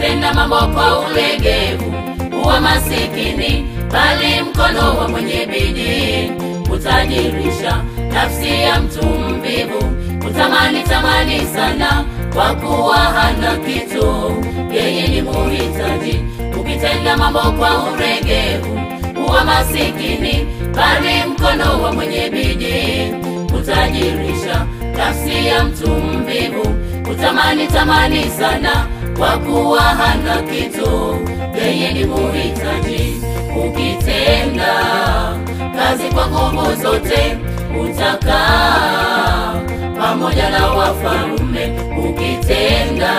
Ukitenda mambo kwa ulegevu huwa masikini, bali mkono wa mwenye bidii utajirisha. Nafsi ya mtu mvivu tamani sana, kwa kuwa hana kitu, yeye ni muhitaji. Ukitenda mambo kwa ulegevu huwa masikini, bali mkono wa mwenye bidii utajirisha. Nafsi ya mtu mvivu tamani sana, kwa kuwa hana kitu, yeye ni muhitaji. Ukitenda kazi kwa nguvu zote utakaa pamoja na wafalme. Ukitenda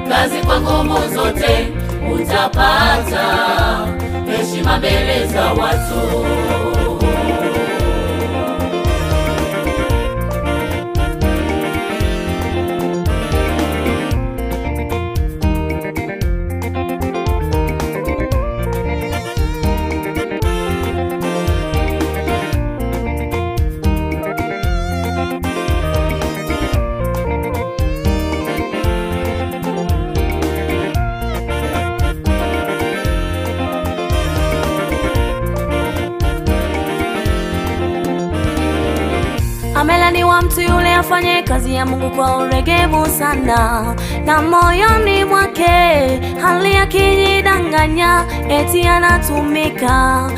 kazi kwa nguvu zote utapata heshima mbele za watu. Amelani wa mtu yule afanye kazi ya Mungu kwa ulegevu sana, na moyoni mwake hali akijidanganya, eti anatumika.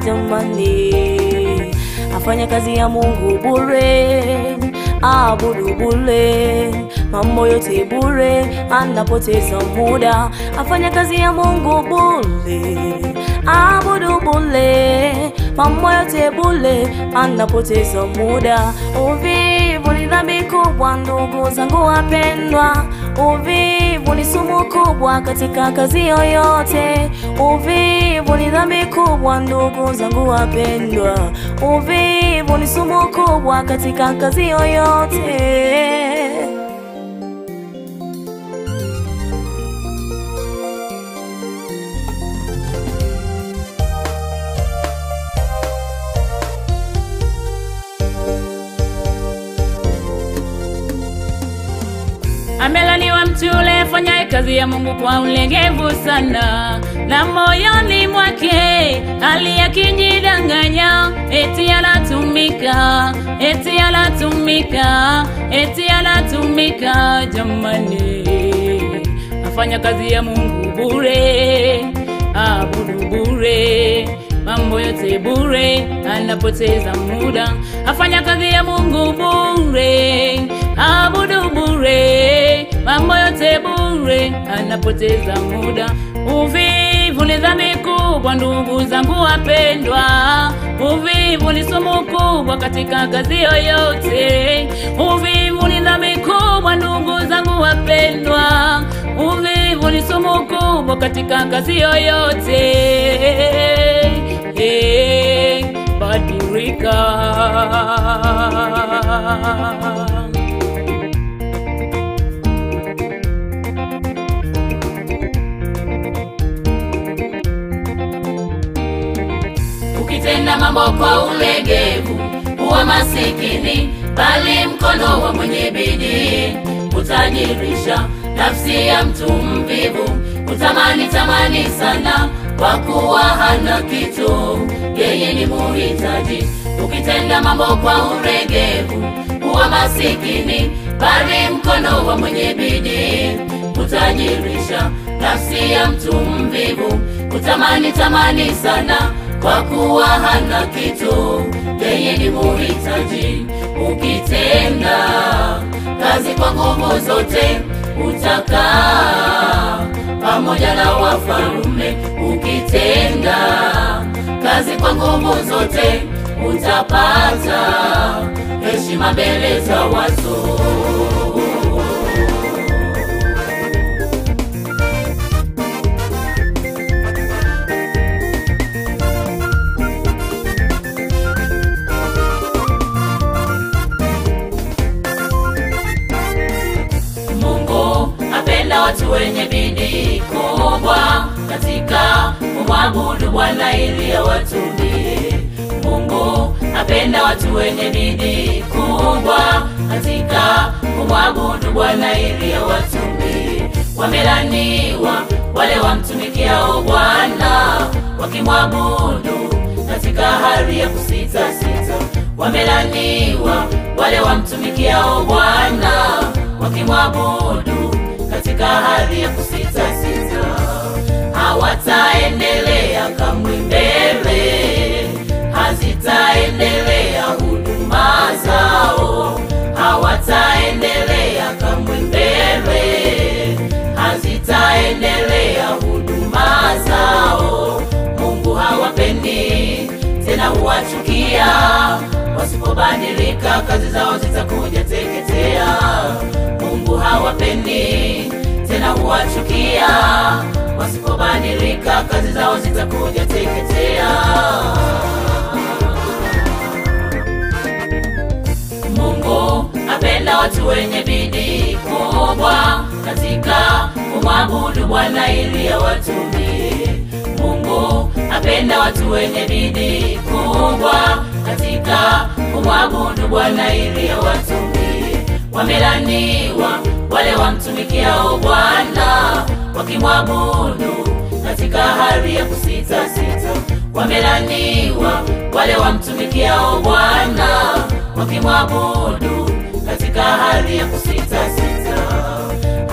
Jamani, afanye kazi ya Mungu bure, abudu bure, mambo yote bure, anapoteza muda. Afanye kazi ya Mungu bure, abudu bure, mambo yote bure, anapoteza muda. Uvivu ni dhambi kubwa ndugu zangu wapendwa, uvivu ni sumu kubwa katika kazi yoyote. Uvivu ni dhambi kubwa ndugu zangu wapendwa, uvivu ni sumu kubwa katika kazi yoyote. Amelaniwa mtu yule afanye kazi ya Mungu kwa ulegevu sana, na moyoni mwake hali akijidanganya, eti anatumika. Jamani, afanya kazi ya Mungu bure, abudu bure, mambo yote bure, anapoteza muda. Afanya kazi ya Mungu bure, abudu bure, mambo yote bure, anapoteza muda. Uvivu ni dhambi kubwa ndugu zangu wapendwa, uvivu ni sumu kubwa katika kazi yoyote. Uvivu ni dhambi kubwa ndugu zangu wapendwa, uvivu ni sumu kubwa katika kazi yoyote. Badilika. Ukitenda mambo kwa ulegevu huwa masikini, bali mkono wa mwenye bidii utajirisha. Nafsi ya mtu mvivu tamani sana, kwa kuwa hana kitu, yeye ni muhitaji. Ukitenda mambo kwa ulegevu huwa masikini, bali mkono wa mwenye bidii utajirisha. Nafsi ya mtu mvivu tamani sana, kwa kuwa hana kitu, yeye ni muhitaji. Ukitenda kazi kwa nguvu zote utakaa pamoja na wafalme. Ukitenda kazi kwa nguvu zote utapata heshima mbele za watu. Watu wenye bidii kubwa katika kumwabudu Bwana ili awatumie. Mungu apenda watu wenye bidii kubwa katika kumwabudu Bwana ili awatumie. Wamelaniwa wale wamtumikiao Bwana, wakimwabudu katika hali ya kusita sita. Wamelaniwa wale wamtumikiao Bwana, wakimwabudu katika hali ya kusita sita. Hawataendelea kamwe mbele, hazitaendelea huduma zao. Hawataendelea kamwe mbele, hazitaendelea huduma zao. Mungu hawapendi tena huwachukia, wasipobadilika kazi zao zitakuja teketea. Mungu hawapendi tena huwachukia, wasipobadilika kazi zao zitakuja teketea. Mungu apenda watu wenye bidii kubwa katika kumwabudu Bwana ili awatumie. Mungu apenda watu wenye bidii kubwa katika kumwabudu Bwana ili awatumie. Wamelaniwa wale wamtumikiao Bwana, wakimwabudu katika hali ya kusita sita. Wamelaniwa wale wamtumikiao Bwana, wakimwabudu katika hali ya kusita sita.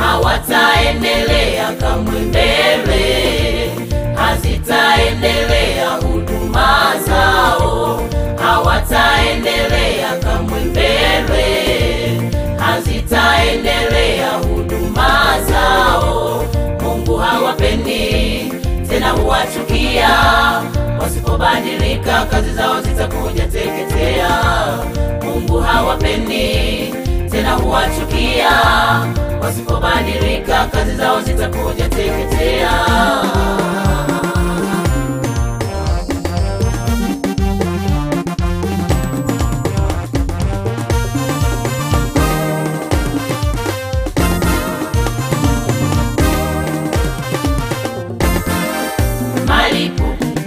Hawataendelea kamwe mbele, hazitaendelea huduma zao. Hawataendelea kamwe mbele, hazitaendelea huduma zao. Mungu hawapendi tena huwachukia, wasipobadilika kazi zao zitakuja teketea. Mungu hawapendi tena huwachukia, wasipobadilika kazi zao zitakuja teketea.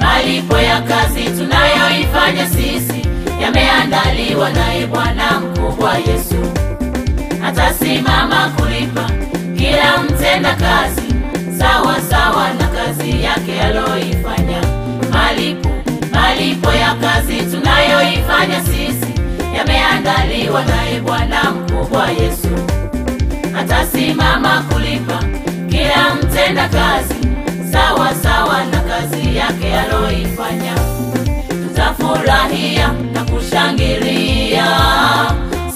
Malipo ya kazi tunayoifanya sisi yameandaliwa naye Bwana mkubwa Yesu. Atasimama kulipa kila mtenda kazi sawa sawa na kazi yake aloifanya. Malipo ya kazi tunayoifanya sisi yameandaliwa naye Bwana mkubwa Yesu. Atasimama kulipa kila mtenda kazi sawa sawa na kazi yake aloifanya. Tutafurahia na kushangilia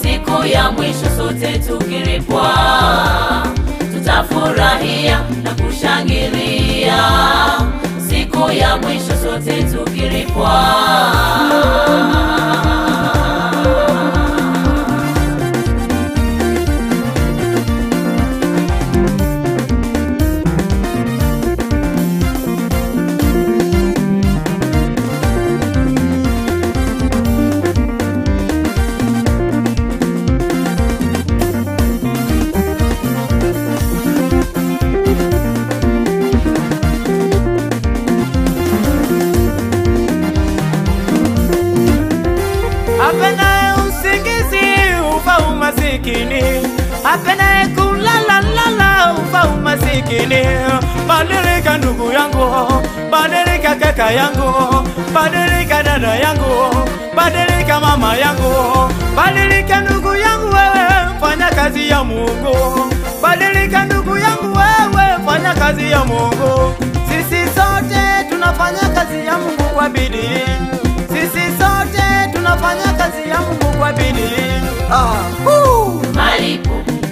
siku ya mwisho sote tukilipwa. Tutafurahia na kushangilia siku ya mwisho sote tukilipwa. Apenaye usingizi ufa umasikini, apenaye kulala lala ufa umasikini. Badilika ndugu yangu, badilika kaka yangu, badilika dada yangu, badilika mama yangu, badilika ndugu yangu wewe, fanya kazi ya Mungu. Badilika ndugu yangu wewe, fanya kazi ya Mungu. Sisi sote tunafanya kazi ya Mungu kwa bidii. Sisi sote tunafanya kazi ya Mungu kwa bidii.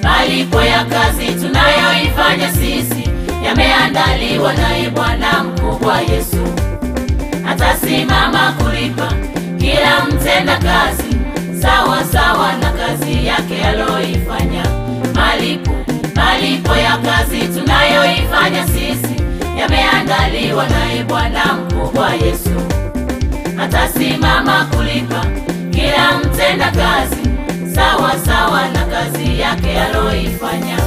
Malipo ya kazi tunayoifanya sisi yameandaliwa naye Bwana mkubwa Yesu. Atasimama kulipa kila mtenda kazi sawa sawa na kazi yake aloifanya. Malipo ya kazi tunayoifanya sisi yameandaliwa naye Bwana mkubwa Yesu. Atasimama kulipa kila mtenda kazi sawa sawa na kazi yake aloifanya.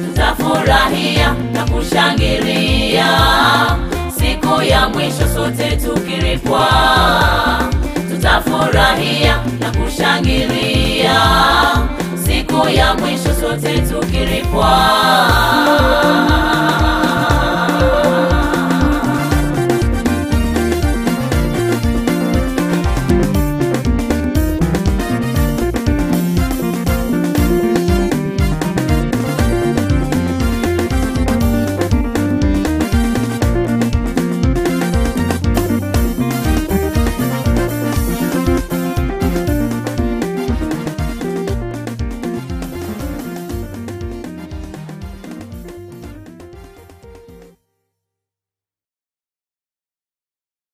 Tutafurahia na kushangilia siku ya mwisho sote tukilipwa. Tutafurahia na kushangilia siku ya mwisho sote tukiripwa.